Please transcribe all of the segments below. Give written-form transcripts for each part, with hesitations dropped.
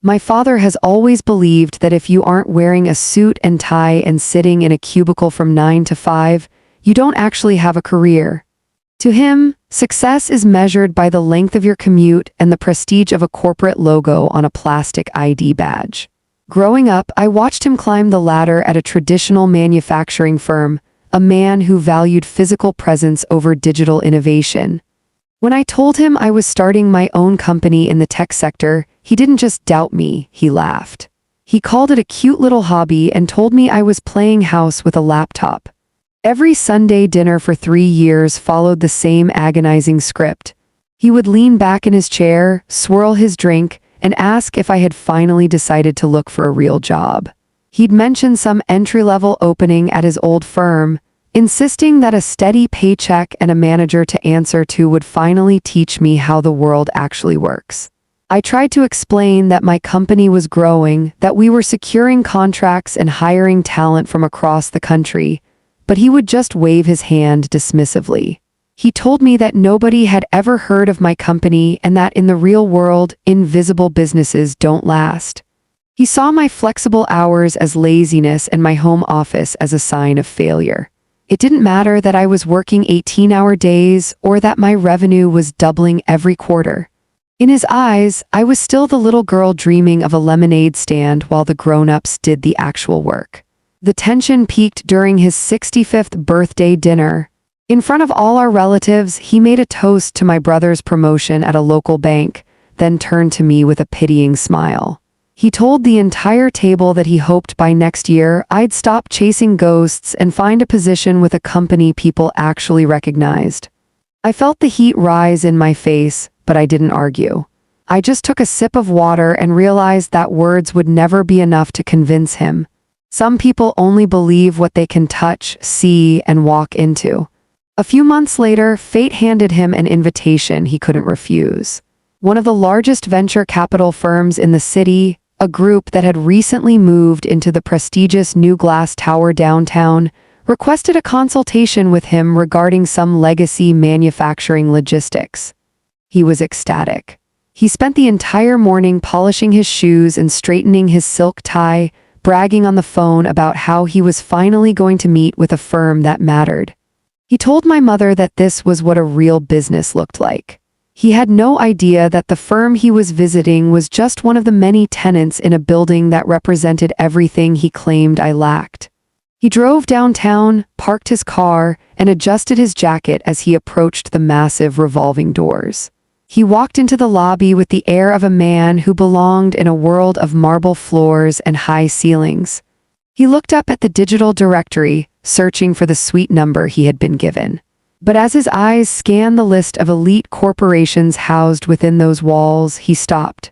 My father has always believed that if you aren't wearing a suit and tie and sitting in a cubicle from 9 to 5, you don't actually have a career. To him, success is measured by the length of your commute and the prestige of a corporate logo on a plastic ID badge. Growing up, I watched him climb the ladder at a traditional manufacturing firm, a man who valued physical presence over digital innovation. When I told him I was starting my own company in the tech sector, he didn't just doubt me, he laughed. He called it a cute little hobby and told me I was playing house with a laptop. Every Sunday dinner for 3 years followed the same agonizing script. He would lean back in his chair, swirl his drink, and ask if I had finally decided to look for a real job. He'd mention some entry-level opening at his old firm, insisting that a steady paycheck and a manager to answer to would finally teach me how the world actually works. I tried to explain that my company was growing, that we were securing contracts and hiring talent from across the country, but he would just wave his hand dismissively. He told me that nobody had ever heard of my company and that in the real world, invisible businesses don't last. He saw my flexible hours as laziness and my home office as a sign of failure. It didn't matter that I was working 18-hour days or that my revenue was doubling every quarter. In his eyes, I was still the little girl dreaming of a lemonade stand while the grown-ups did the actual work. The tension peaked during his 65th birthday dinner. In front of all our relatives, he made a toast to my brother's promotion at a local bank, then turned to me with a pitying smile. He told the entire table that he hoped by next year I'd stop chasing ghosts and find a position with a company people actually recognized. I felt the heat rise in my face, but I didn't argue. I just took a sip of water and realized that words would never be enough to convince him. Some people only believe what they can touch, see, and walk into. A few months later, fate handed him an invitation he couldn't refuse. One of the largest venture capital firms in the city, a group that had recently moved into the prestigious new glass tower downtown, requested a consultation with him regarding some legacy manufacturing logistics. He was ecstatic. He spent the entire morning polishing his shoes and straightening his silk tie, bragging on the phone about how he was finally going to meet with a firm that mattered. He told my mother that this was what a real business looked like. He had no idea that the firm he was visiting was just one of the many tenants in a building that represented everything he claimed I lacked. He drove downtown, parked his car, and adjusted his jacket as he approached the massive revolving doors. He walked into the lobby with the air of a man who belonged in a world of marble floors and high ceilings. He looked up at the digital directory, searching for the suite number he had been given. But as his eyes scanned the list of elite corporations housed within those walls, he stopped.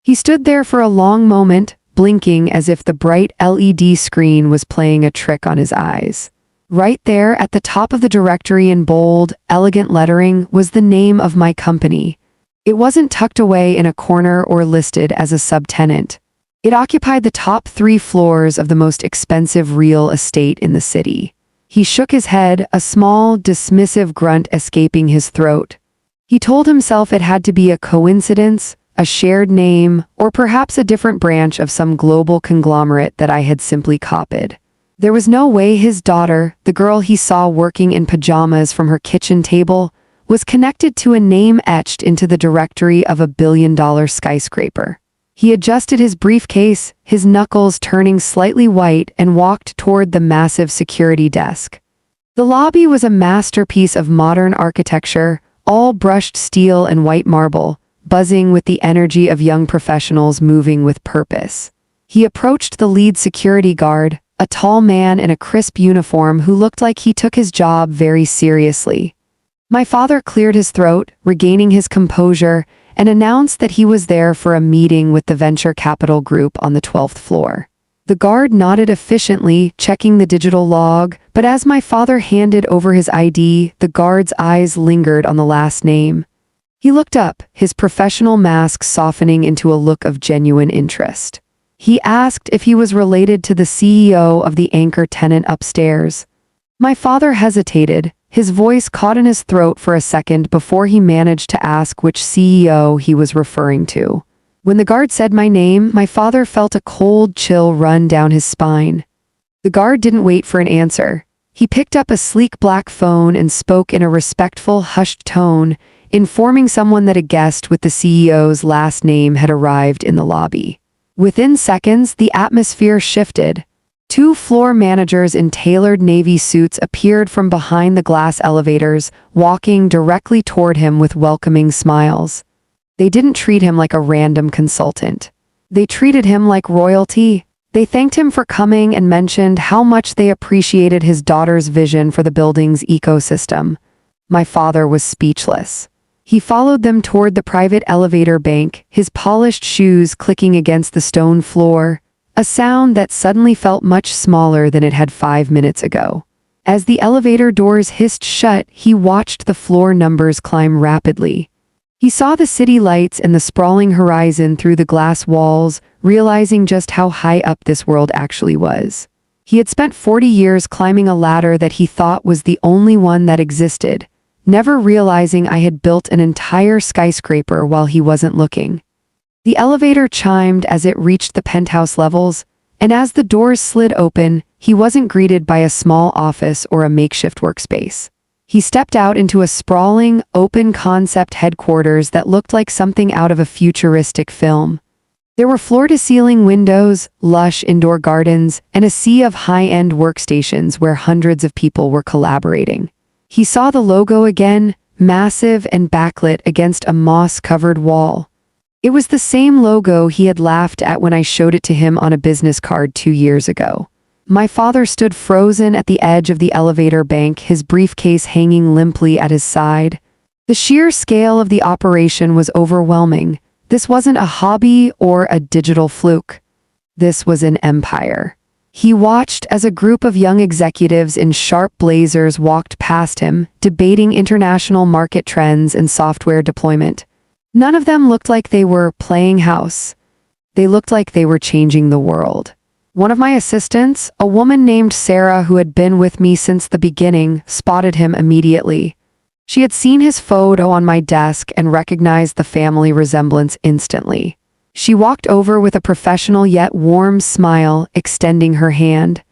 He stood there for a long moment, blinking as if the bright LED screen was playing a trick on his eyes. Right there at the top of the directory in bold, elegant lettering was the name of my company. It wasn't tucked away in a corner or listed as a subtenant. It occupied the top 3 floors of the most expensive real estate in the city. He shook his head, a small, dismissive grunt escaping his throat. He told himself it had to be a coincidence, a shared name, or perhaps a different branch of some global conglomerate that I had simply copied. There was no way his daughter, the girl he saw working in pajamas from her kitchen table, was connected to a name etched into the directory of a billion-dollar skyscraper. He adjusted his briefcase, his knuckles turning slightly white, and walked toward the massive security desk. The lobby was a masterpiece of modern architecture, all brushed steel and white marble, buzzing with the energy of young professionals moving with purpose. He approached the lead security guard, a tall man in a crisp uniform who looked like he took his job very seriously. My father cleared his throat, regaining his composure, and announced that he was there for a meeting with the venture capital group on the 12th floor. The guard nodded efficiently, checking the digital log, but as my father handed over his ID, the guard's eyes lingered on the last name. He looked up, his professional mask softening into a look of genuine interest. He asked if he was related to the CEO of the anchor tenant upstairs. My father hesitated, his voice caught in his throat for a second before he managed to ask which CEO he was referring to. When the guard said my name, my father felt a cold chill run down his spine. The guard didn't wait for an answer. He picked up a sleek black phone and spoke in a respectful, hushed tone, informing someone that a guest with the CEO's last name had arrived in the lobby. Within seconds, the atmosphere shifted. Two floor managers in tailored navy suits appeared from behind the glass elevators, walking directly toward him with welcoming smiles. They didn't treat him like a random consultant. They treated him like royalty. They thanked him for coming and mentioned how much they appreciated his daughter's vision for the building's ecosystem. My father was speechless. He followed them toward the private elevator bank, his polished shoes clicking against the stone floor, a sound that suddenly felt much smaller than it had 5 minutes ago. As the elevator doors hissed shut, he watched the floor numbers climb rapidly. He saw the city lights and the sprawling horizon through the glass walls, realizing just how high up this world actually was. He had spent 40 years climbing a ladder that he thought was the only one that existed, never realizing I had built an entire skyscraper while he wasn't looking. The elevator chimed as it reached the penthouse levels, and as the doors slid open, he wasn't greeted by a small office or a makeshift workspace. He stepped out into a sprawling, open-concept headquarters that looked like something out of a futuristic film. There were floor-to-ceiling windows, lush indoor gardens, and a sea of high-end workstations where hundreds of people were collaborating. He saw the logo again, massive and backlit against a moss-covered wall. It was the same logo he had laughed at when I showed it to him on a business card 2 years ago. My father stood frozen at the edge of the elevator bank, his briefcase hanging limply at his side. The sheer scale of the operation was overwhelming. This wasn't a hobby or a digital fluke. This was an empire. He watched as a group of young executives in sharp blazers walked past him, debating international market trends and software deployment. None of them looked like they were playing house. They looked like they were changing the world. One of my assistants, a woman named Sarah who had been with me since the beginning, spotted him immediately. She had seen his photo on my desk and recognized the family resemblance instantly. She walked over with a professional yet warm smile, extending her hand.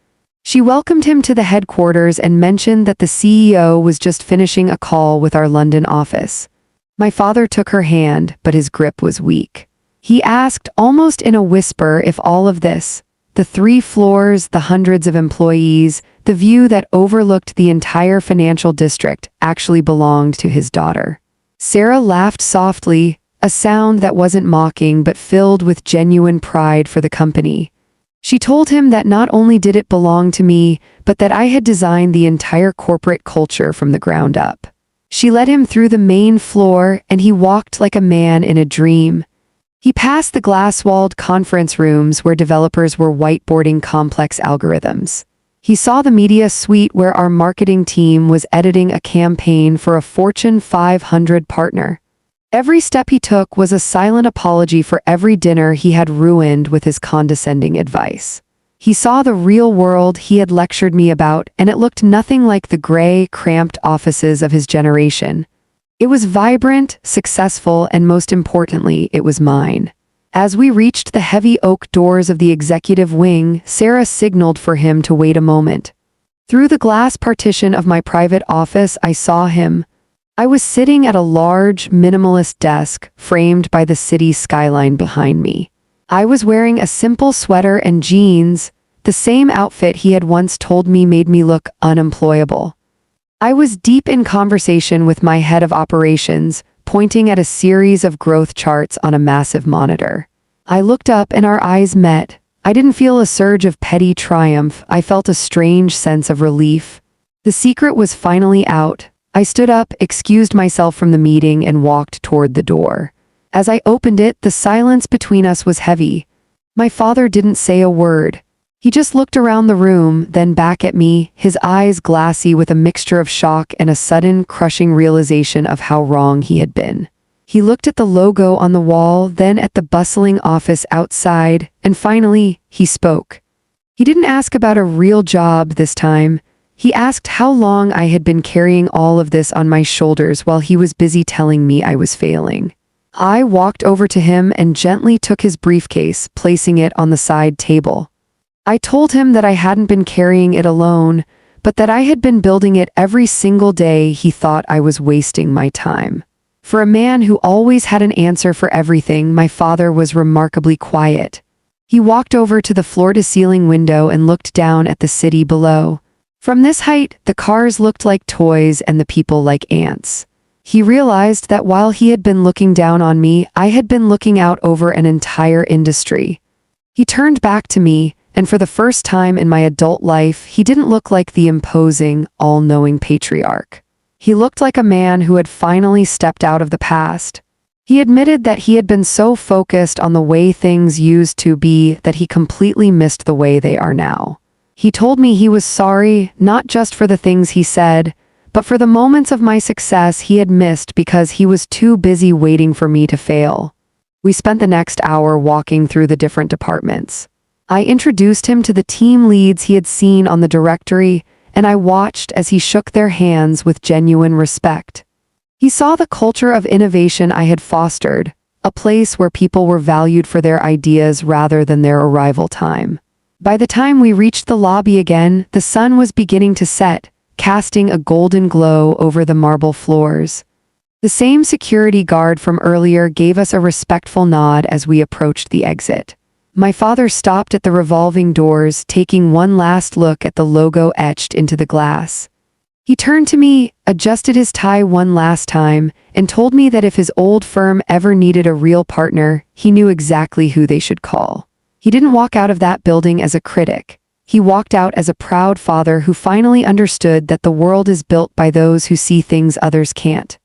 She welcomed him to the headquarters and mentioned that the CEO was just finishing a call with our London office. My father took her hand, but his grip was weak. He asked, almost in a whisper, if all of this, the 3 floors, the hundreds of employees, the view that overlooked the entire financial district, actually belonged to his daughter. Sarah laughed softly, a sound that wasn't mocking but filled with genuine pride for the company. She told him that not only did it belong to me, but that I had designed the entire corporate culture from the ground up. She led him through the main floor, and he walked like a man in a dream. He passed the glass-walled conference rooms where developers were whiteboarding complex algorithms. He saw the media suite where our marketing team was editing a campaign for a Fortune 500 partner. Every step he took was a silent apology for every dinner he had ruined with his condescending advice. He saw the real world he had lectured me about, and it looked nothing like the gray, cramped offices of his generation. It was vibrant, successful, and most importantly, it was mine. As we reached the heavy oak doors of the executive wing, Sarah signaled for him to wait a moment. Through the glass partition of my private office, I saw him. I was sitting at a large, minimalist desk, framed by the city skyline behind me. I was wearing a simple sweater and jeans, the same outfit he had once told me made me look unemployable. I was deep in conversation with my head of operations, pointing at a series of growth charts on a massive monitor. I looked up and our eyes met. I didn't feel a surge of petty triumph, I felt a strange sense of relief. The secret was finally out. I stood up, excused myself from the meeting, and walked toward the door. As I opened it, the silence between us was heavy. My father didn't say a word. He just looked around the room, then back at me, his eyes glassy with a mixture of shock and a sudden, crushing realization of how wrong he had been. He looked at the logo on the wall, then at the bustling office outside, and finally, he spoke. He didn't ask about a real job this time. He asked how long I had been carrying all of this on my shoulders while he was busy telling me I was failing. I walked over to him and gently took his briefcase, placing it on the side table. I told him that I hadn't been carrying it alone, but that I had been building it every single day. He thought I was wasting my time. For a man who always had an answer for everything, my father was remarkably quiet. He walked over to the floor-to-ceiling window and looked down at the city below. From this height, the cars looked like toys and the people like ants. He realized that while he had been looking down on me, I had been looking out over an entire industry. He turned back to me, and for the first time in my adult life, he didn't look like the imposing, all-knowing patriarch. He looked like a man who had finally stepped out of the past. He admitted that he had been so focused on the way things used to be that he completely missed the way they are now. He told me he was sorry, not just for the things he said, but for the moments of my success he had missed because he was too busy waiting for me to fail. We spent the next hour walking through the different departments. I introduced him to the team leads he had seen on the directory, and I watched as he shook their hands with genuine respect. He saw the culture of innovation I had fostered, a place where people were valued for their ideas rather than their arrival time. By the time we reached the lobby again, the sun was beginning to set, casting a golden glow over the marble floors. The same security guard from earlier gave us a respectful nod as we approached the exit. My father stopped at the revolving doors, taking one last look at the logo etched into the glass. He turned to me, adjusted his tie one last time, and told me that if his old firm ever needed a real partner, he knew exactly who they should call. He didn't walk out of that building as a critic. He walked out as a proud father who finally understood that the world is built by those who see things others can't.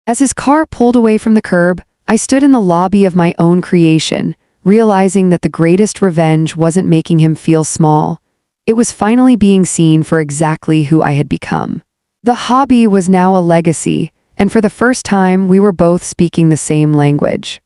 As his car pulled away from the curb, I stood in the lobby of my own creation, realizing that the greatest revenge wasn't making him feel small. It was finally being seen for exactly who I had become. The hobby was now a legacy, and for the first time we were both speaking the same language.